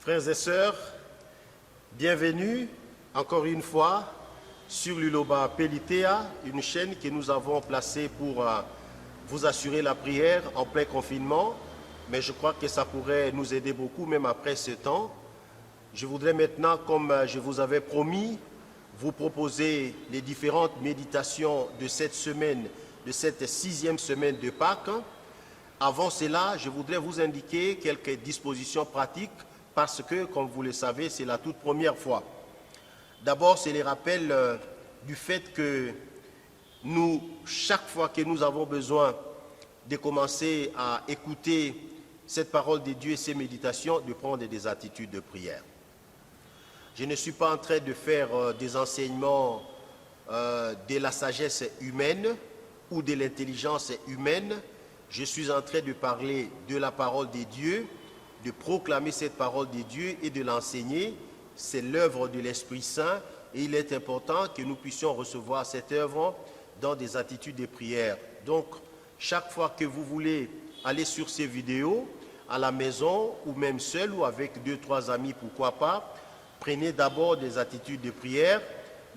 Frères et sœurs, bienvenue encore une fois sur l'Uloba Pelitea, une chaîne que nous avons placée pour vous assurer la prière en plein confinement, mais je crois que ça pourrait nous aider beaucoup même après ce temps. Je voudrais maintenant, comme je vous avais promis, vous proposer les différentes méditations de cette semaine, de cette 6e semaine de Pâques. Avant cela, je voudrais vous indiquer quelques dispositions pratiques parce que, comme vous le savez, c'est la toute première fois. D'abord, c'est les rappels du fait que nous, chaque fois que nous avons besoin de commencer à écouter cette parole de Dieu et ces méditations, de prendre des attitudes de prière. Je ne suis pas en train de faire des enseignements de la sagesse humaine ou de l'intelligence humaine. Je suis en train de parler de la parole de Dieu, de proclamer cette parole de Dieu et de l'enseigner. C'est l'œuvre de l'Esprit Saint et il est important que nous puissions recevoir cette œuvre dans des attitudes de prière. Donc, chaque fois que vous voulez aller sur ces vidéos, à la maison ou même seul ou avec 2-3 amis, pourquoi pas, prenez d'abord des attitudes de prière,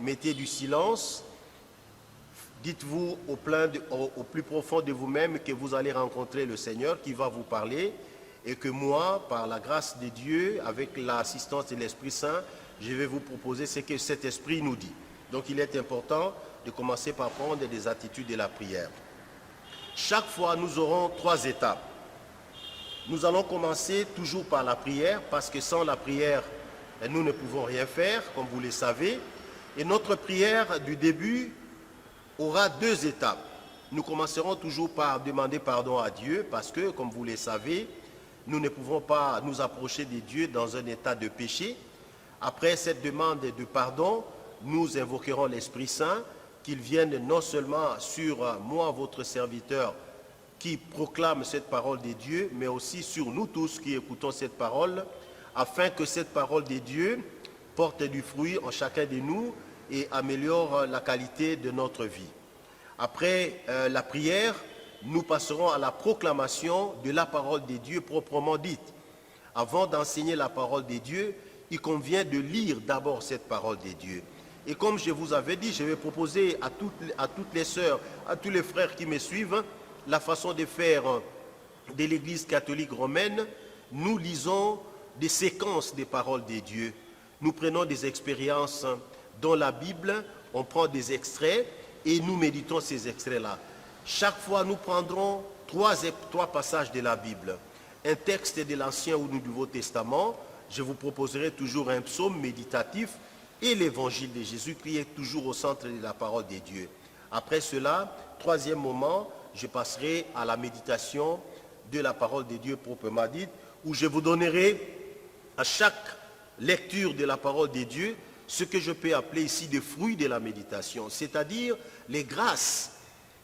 mettez du silence, dites-vous au plus profond de vous-même que vous allez rencontrer le Seigneur qui va vous parler et que moi, par la grâce de Dieu, avec l'assistance de l'Esprit Saint, je vais vous proposer ce que cet Esprit nous dit. Donc il est important de commencer par prendre des attitudes de la prière. Chaque fois, nous aurons 3 étapes. Nous allons commencer toujours par la prière parce que sans la prière, nous ne pouvons rien faire, comme vous le savez. Et notre prière du début aura 2 étapes. Nous commencerons toujours par demander pardon à Dieu parce que, comme vous le savez, nous ne pouvons pas nous approcher de Dieu dans un état de péché. Après cette demande de pardon, nous invoquerons l'Esprit Saint, qu'il vienne non seulement sur moi, votre serviteur, qui proclame cette parole de Dieu, mais aussi sur nous tous qui écoutons cette parole, afin que cette parole de Dieu porte du fruit en chacun de nous et améliore la qualité de notre vie. Après la prière, nous passerons à la proclamation de la parole de Dieu proprement dite. Avant d'enseigner la parole de Dieu, il convient de lire d'abord cette parole de Dieu. Et comme je vous avais dit, je vais proposer à toutes les sœurs, à tous les frères qui me suivent, la façon de faire de l'Église catholique romaine. Nous lisons des séquences des paroles de Dieu. Nous prenons des expériences dans la Bible, on prend des extraits et nous méditons ces extraits-là. Chaque fois, nous prendrons 3 passages de la Bible. Un texte de l'Ancien ou du Nouveau Testament. Je vous proposerai toujours un psaume méditatif et l'évangile de Jésus qui est toujours au centre de la parole de Dieu. Après cela, 3e moment, je passerai à la méditation de la parole de Dieu proprement dite, où je vous donnerai à chaque lecture de la parole de Dieu ce que je peux appeler ici des fruits de la méditation, c'est-à-dire les grâces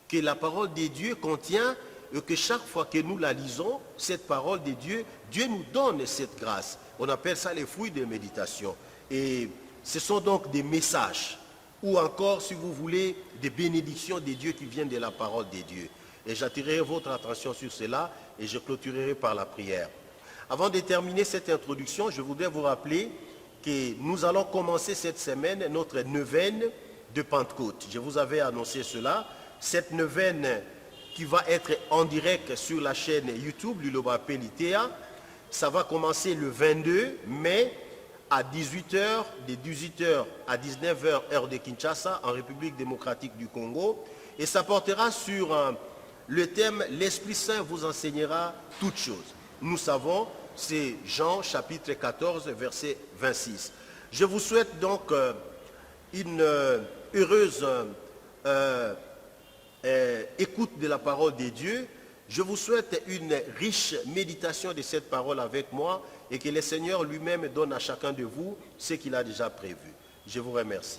que la parole de Dieu contient et que chaque fois que nous la lisons, cette parole de Dieu, Dieu nous donne cette grâce. On appelle ça les fruits de méditation. Et ce sont donc des messages ou encore, si vous voulez, des bénédictions de Dieu qui viennent de la parole de Dieu. Et j'attirerai votre attention sur cela et je clôturerai par la prière. Avant de terminer cette introduction, je voudrais vous rappeler que nous allons commencer cette semaine notre neuvaine de Pentecôte. Je vous avais annoncé cela. Cette neuvaine qui va être en direct sur la chaîne YouTube, l'Uloba Pelitea, ça va commencer le 22 mai à 18h, de 18h à 19h, heure de Kinshasa, en République démocratique du Congo. Et ça portera sur le thème « L'Esprit Saint vous enseignera toutes choses ». Nous savons, c'est Jean chapitre 14, verset 26. Je vous souhaite donc une heureuse écoute de la parole de Dieu. Je vous souhaite une riche méditation de cette parole avec moi et que le Seigneur lui-même donne à chacun de vous ce qu'il a déjà prévu. Je vous remercie.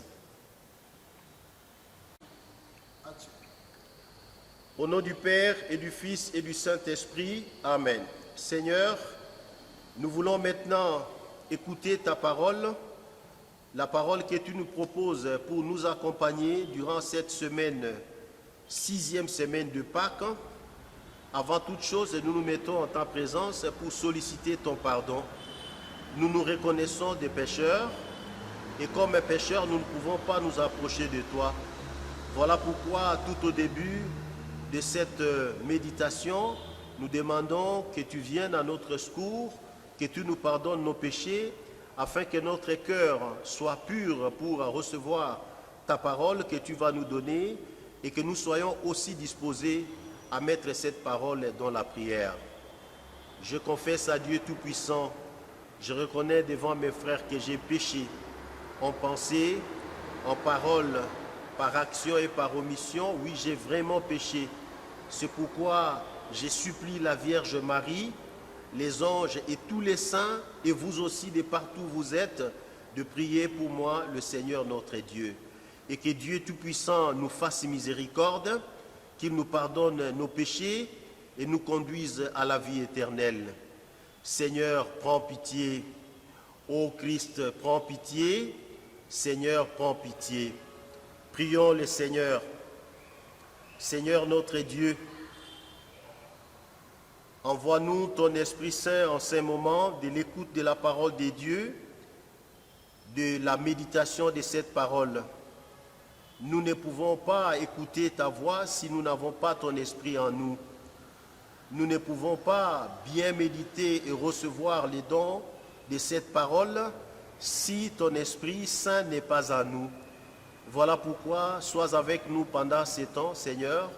Au nom du Père et du Fils et du Saint-Esprit, Amen. Seigneur, nous voulons maintenant écouter ta parole, la parole que tu nous proposes pour nous accompagner durant cette semaine, 6e semaine de Pâques. Avant toute chose, nous nous mettons en ta présence pour solliciter ton pardon. nous nous reconnaissons des pécheurs et comme pécheurs, nous ne pouvons pas nous approcher de toi. Voilà pourquoi tout au début de cette méditation, nous demandons que tu viennes à notre secours, que tu nous pardonnes nos péchés, afin que notre cœur soit pur pour recevoir ta parole que tu vas nous donner et que nous soyons aussi disposés à mettre cette parole dans la prière. Je confesse à Dieu Tout-Puissant, je reconnais devant mes frères que j'ai péché en pensée, en parole, par action et par omission. Oui, j'ai vraiment péché. C'est pourquoi je supplie la Vierge Marie, les anges et tous les saints, et vous aussi de partout où vous êtes, de prier pour moi, le Seigneur notre Dieu. Et que Dieu Tout-Puissant nous fasse miséricorde, qu'il nous pardonne nos péchés et nous conduise à la vie éternelle. Seigneur, prends pitié. Ô Christ, prends pitié. Seigneur, prends pitié. Prions le Seigneur. Seigneur notre Dieu, envoie-nous ton Esprit Saint en ces moments de l'écoute de la parole de Dieu, de la méditation de cette parole. Nous ne pouvons pas écouter ta voix si nous n'avons pas ton Esprit en nous. Nous ne pouvons pas bien méditer et recevoir les dons de cette parole si ton Esprit Saint n'est pas en nous. Voilà pourquoi, sois avec nous pendant ces temps, Seigneur.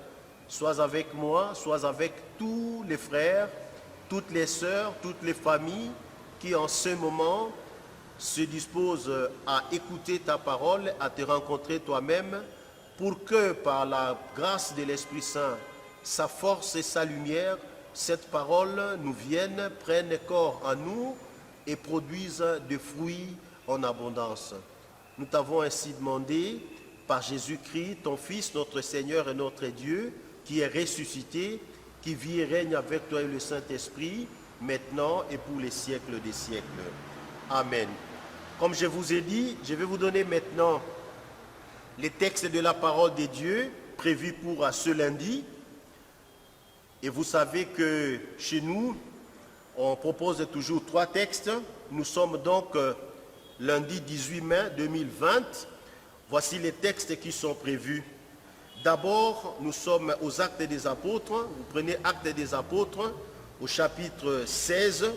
Sois avec moi, sois avec tous les frères, toutes les sœurs, toutes les familles qui en ce moment se disposent à écouter ta parole, à te rencontrer toi-même, pour que par la grâce de l'Esprit Saint, sa force et sa lumière, cette parole nous vienne, prenne corps en nous et produise des fruits en abondance. Nous t'avons ainsi demandé, par Jésus-Christ, ton Fils, notre Seigneur et notre Dieu, qui est ressuscité, qui vit et règne avec toi et le Saint-Esprit, maintenant et pour les siècles des siècles. Amen. Comme je vous ai dit, je vais vous donner maintenant les textes de la parole de Dieu prévus pour ce lundi. Et vous savez que chez nous, on propose toujours 3 textes. Nous sommes donc lundi 18 mai 2020. Voici les textes qui sont prévus. D'abord, nous sommes aux Actes des Apôtres. Vous prenez Actes des Apôtres au chapitre 16,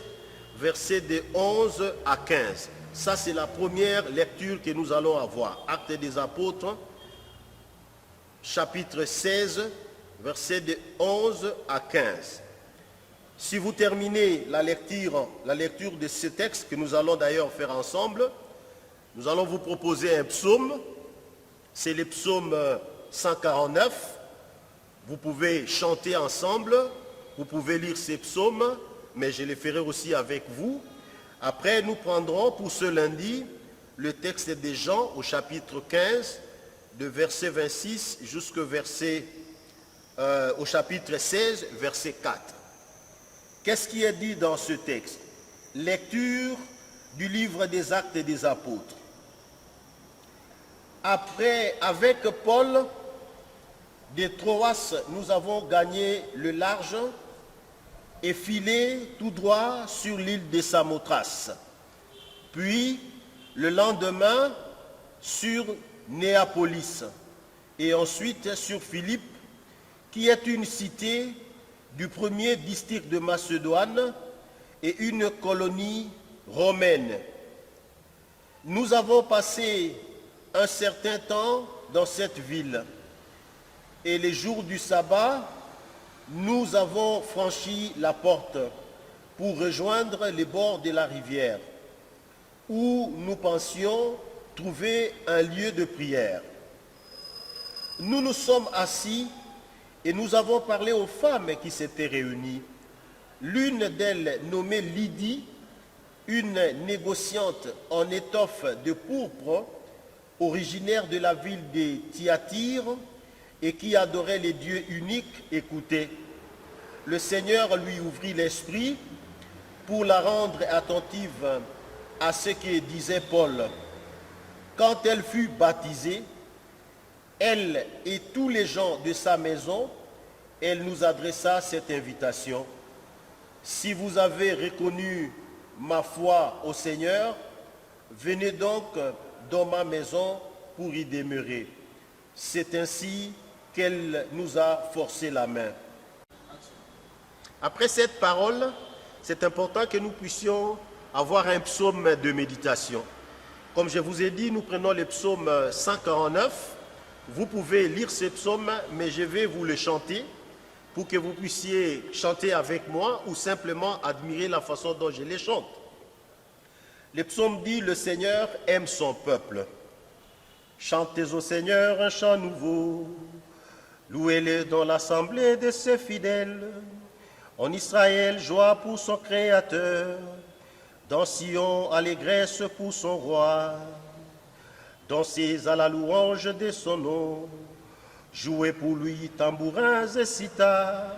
versets de 11 à 15. Ça, c'est la première lecture que nous allons avoir. Actes des Apôtres, chapitre 16, versets de 11 à 15. Si vous terminez la lecture de ce texte, que nous allons d'ailleurs faire ensemble, nous allons vous proposer un psaume. C'est le psaume 149. Vous pouvez chanter ensemble, vous pouvez lire ces psaumes, mais je les ferai aussi avec vous. Après, nous prendrons pour ce lundi le texte de Jean au chapitre 15, de verset 26 jusqu'au au chapitre 16, verset 4. Qu'est-ce qui est dit dans ce texte? Lecture du livre des Actes des Apôtres. Après, avec Paul, de Troas, nous avons gagné le large et filé tout droit sur l'île de Samothrace. Puis, le lendemain, sur Néapolis et ensuite sur Philippe, qui est une cité du premier district de Macédoine et une colonie romaine. Nous avons passé un certain temps dans cette ville et les jours du sabbat, nous avons franchi la porte pour rejoindre les bords de la rivière où nous pensions trouver un lieu de prière. Nous nous sommes assis et nous avons parlé aux femmes qui s'étaient réunies. L'une d'elles, nommée Lydie, une négociante en étoffe de pourpre, originaire de la ville de Thyatire et qui adorait les dieux uniques, écoutait. Le Seigneur lui ouvrit l'esprit pour la rendre attentive à ce que disait Paul. Quand elle fut baptisée, elle et tous les gens de sa maison, elle nous adressa cette invitation. Si vous avez reconnu ma foi au Seigneur, venez donc dans ma maison pour y demeurer. C'est ainsi qu'elle nous a forcé la main. Après cette parole, c'est important que nous puissions avoir un psaume de méditation. Comme je vous ai dit, nous prenons le psaume 149. Vous pouvez lire ce psaume, mais je vais vous le chanter pour que vous puissiez chanter avec moi ou simplement admirer la façon dont je les chante. Le psaume dit « Le Seigneur aime son peuple. Chantez au Seigneur un chant nouveau. Louez-le dans l'assemblée de ses fidèles. En Israël, joie pour son Créateur. Dans Sion, allégresse pour son roi. Dansez à la louange de son nom. Jouez pour lui tambourins et sitars.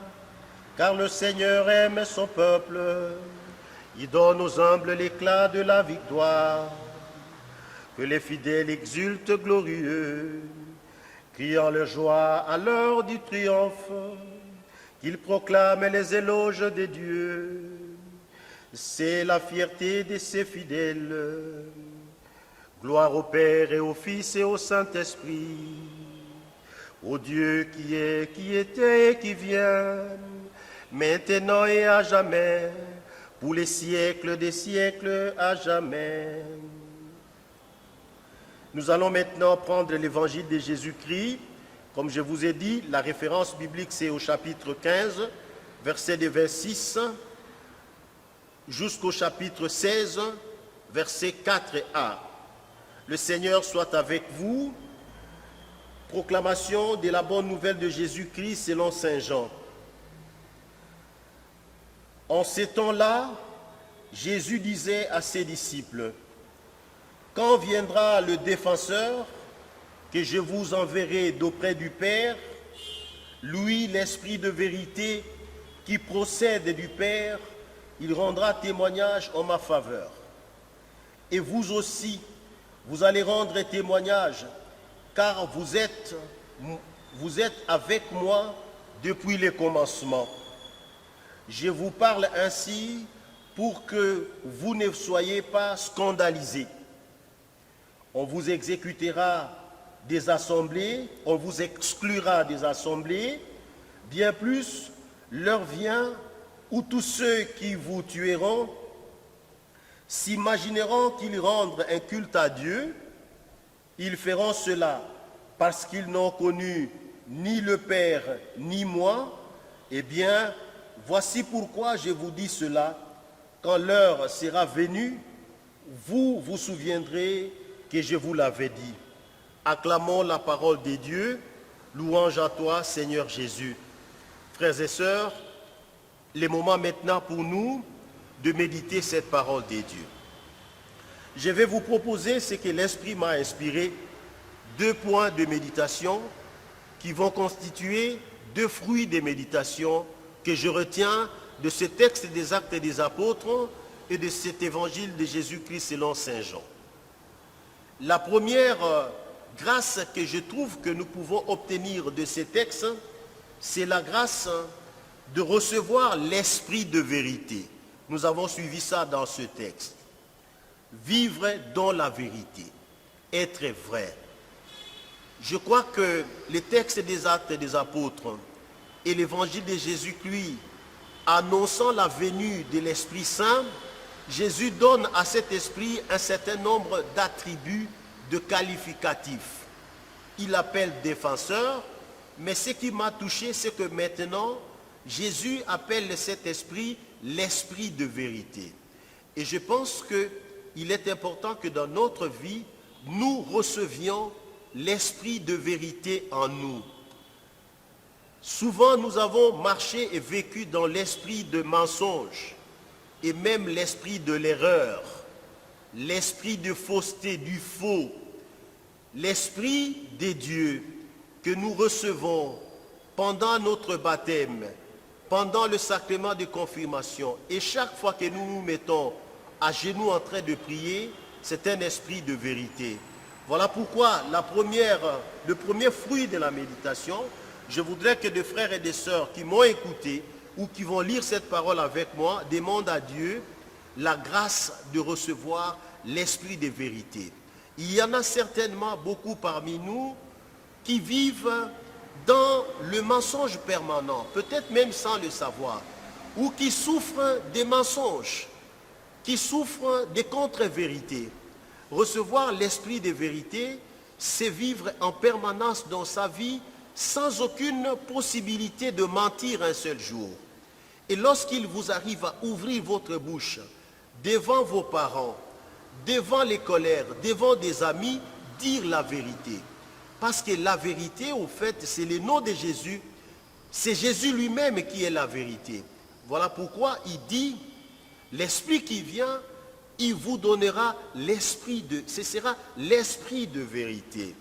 Car le Seigneur aime son peuple. Il donne aux humbles l'éclat de la victoire. Que les fidèles exultent glorieux, criant leur joie à l'heure du triomphe, qu'ils proclament les éloges de Dieu. C'est la fierté de ses fidèles. Gloire au Père et au Fils et au Saint-Esprit, au Dieu qui est, qui était et qui vient, maintenant et à jamais, pour les siècles des siècles à jamais. Nous allons maintenant prendre l'évangile de Jésus-Christ. Comme je vous ai dit, la référence biblique c'est au chapitre 15, verset de 26, jusqu'au chapitre 16, verset 4a. Le Seigneur soit avec vous. Proclamation de la bonne nouvelle de Jésus-Christ selon saint Jean. En ces temps-là, Jésus disait à ses disciples, « Quand viendra le défenseur que je vous enverrai d'auprès du Père, lui, l'Esprit de vérité qui procède du Père, il rendra témoignage en ma faveur. Et vous aussi, vous allez rendre témoignage, car vous êtes avec moi depuis le commencement. Je vous parle ainsi pour que vous ne soyez pas scandalisés. On vous exécutera des assemblées, on vous exclura des assemblées. Bien plus, l'heure vient où tous ceux qui vous tueront s'imagineront qu'ils rendent un culte à Dieu. Ils feront cela parce qu'ils n'ont connu ni le Père ni moi. Eh bien, voici pourquoi je vous dis cela. Quand l'heure sera venue, vous vous souviendrez que je vous l'avais dit. Acclamons la parole de Dieu. Louange à toi, Seigneur Jésus. Frères et sœurs, le moment maintenant pour nous de méditer cette parole de Dieu. Je vais vous proposer ce que l'Esprit m'a inspiré, 2 points de méditation qui vont constituer 2 fruits de méditation que je retiens de ce texte des Actes des Apôtres et de cet évangile de Jésus-Christ selon saint Jean. La première grâce que je trouve que nous pouvons obtenir de ces textes, c'est la grâce de recevoir l'esprit de vérité. Nous avons suivi ça dans ce texte. Vivre dans la vérité, être vrai. Je crois que le texte des Actes des Apôtres et l'évangile de Jésus-Christ, annonçant la venue de l'Esprit Saint, Jésus donne à cet esprit un certain nombre d'attributs, de qualificatifs. Il l'appelle défenseur, mais ce qui m'a touché, c'est que maintenant, Jésus appelle cet esprit l'esprit de vérité. Et je pense qu'il est important que dans notre vie, nous recevions l'esprit de vérité en nous. Souvent, nous avons marché et vécu dans l'esprit de mensonge et même l'esprit de l'erreur, l'esprit de fausseté, du faux, l'esprit des dieux que nous recevons pendant notre baptême, pendant le sacrement de confirmation. Et chaque fois que nous nous mettons à genoux en train de prier, c'est un esprit de vérité. Voilà pourquoi le premier fruit de la méditation, je voudrais que des frères et des sœurs qui m'ont écouté ou qui vont lire cette parole avec moi demandent à Dieu la grâce de recevoir l'esprit de vérité. Il y en a certainement beaucoup parmi nous qui vivent dans le mensonge permanent, peut-être même sans le savoir, ou qui souffrent des mensonges, qui souffrent des contre-vérités. Recevoir l'esprit de vérité, c'est vivre en permanence dans sa vie sans aucune possibilité de mentir un seul jour. Et lorsqu'il vous arrive à ouvrir votre bouche devant vos parents, devant les colères, devant des amis, dire la vérité. Parce que la vérité, au fait, c'est le nom de Jésus. C'est Jésus lui-même qui est la vérité. Voilà pourquoi il dit, l'esprit qui vient, il vous donnera l'esprit de... Ce sera l'esprit de vérité.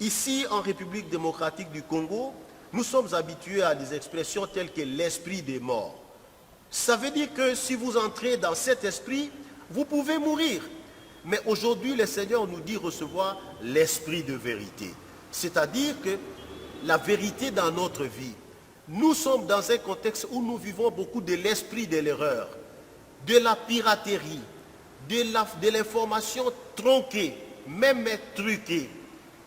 Ici, en République démocratique du Congo, nous sommes habitués à des expressions telles que l'esprit des morts. Ça veut dire que si vous entrez dans cet esprit, vous pouvez mourir. Mais aujourd'hui, le Seigneur nous dit recevoir l'esprit de vérité. C'est-à-dire que la vérité dans notre vie. Nous sommes dans un contexte où nous vivons beaucoup de l'esprit de l'erreur, de la piraterie, de l'information tronquée, même truquée.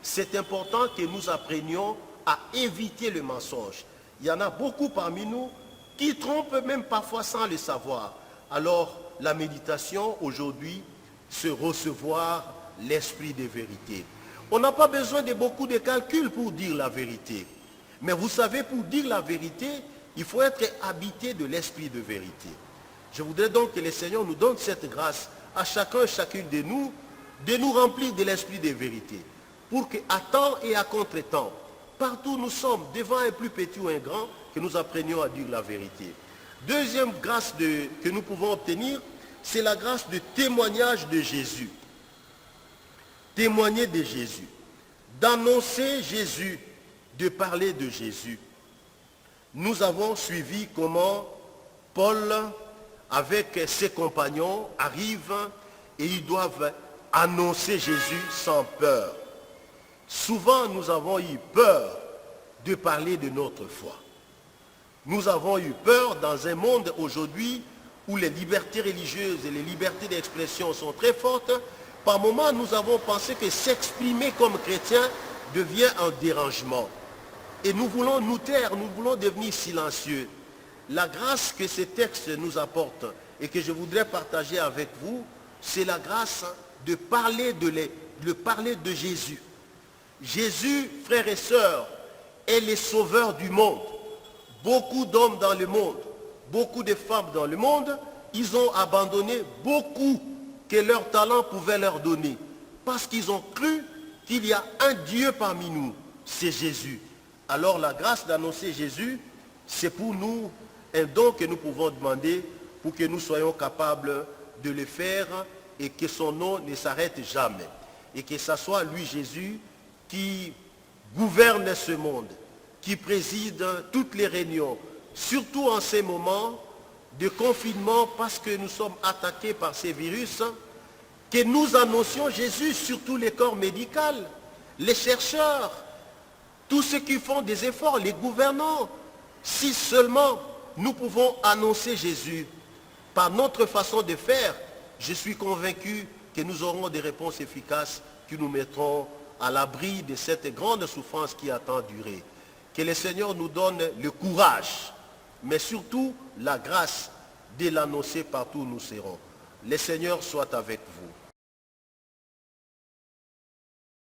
C'est important que nous apprenions à éviter le mensonge. Il y en a beaucoup parmi nous qui trompent même parfois sans le savoir. Alors, la méditation aujourd'hui, c'est recevoir l'esprit de vérité. On n'a pas besoin de beaucoup de calculs pour dire la vérité. Mais vous savez, pour dire la vérité, il faut être habité de l'esprit de vérité. Je voudrais donc que le Seigneur nous donne cette grâce à chacun et chacune de nous remplir de l'esprit de vérité. Pour qu'à temps et à contre-temps, partout où nous sommes, devant un plus petit ou un grand, que nous apprenions à dire la vérité. Deuxième grâce que nous pouvons obtenir, c'est la grâce de témoignage de Jésus. Témoigner de Jésus. D'annoncer Jésus, de parler de Jésus. Nous avons suivi comment Paul, avec ses compagnons, arrive et ils doivent annoncer Jésus sans peur. Souvent, nous avons eu peur de parler de notre foi. Nous avons eu peur dans un monde aujourd'hui où les libertés religieuses et les libertés d'expression sont très fortes. Par moments, nous avons pensé que s'exprimer comme chrétien devient un dérangement. Et nous voulons nous taire, nous voulons devenir silencieux. La grâce que ce texte nous apporte et que je voudrais partager avec vous, c'est la grâce de parler de Jésus. Jésus, frères et sœurs, est le sauveur du monde. Beaucoup d'hommes dans le monde, beaucoup de femmes dans le monde, ils ont abandonné beaucoup que leur talent pouvait leur donner. Parce qu'ils ont cru qu'il y a un Dieu parmi nous, c'est Jésus. Alors la grâce d'annoncer Jésus, c'est pour nous un don que nous pouvons demander pour que nous soyons capables de le faire et que son nom ne s'arrête jamais. Et que ce soit lui, Jésus, qui gouverne ce monde, qui préside toutes les réunions, surtout en ces moments de confinement parce que nous sommes attaqués par ces virus, que nous annoncions Jésus sur tous les corps médicaux, les chercheurs, tous ceux qui font des efforts, les gouvernants. Si seulement nous pouvons annoncer Jésus par notre façon de faire, je suis convaincu que nous aurons des réponses efficaces qui nous mettront à l'abri de cette grande souffrance qui a tant duré. Que le Seigneur nous donne le courage, mais surtout la grâce de l'annoncer partout où nous serons. Le Seigneur soit avec vous.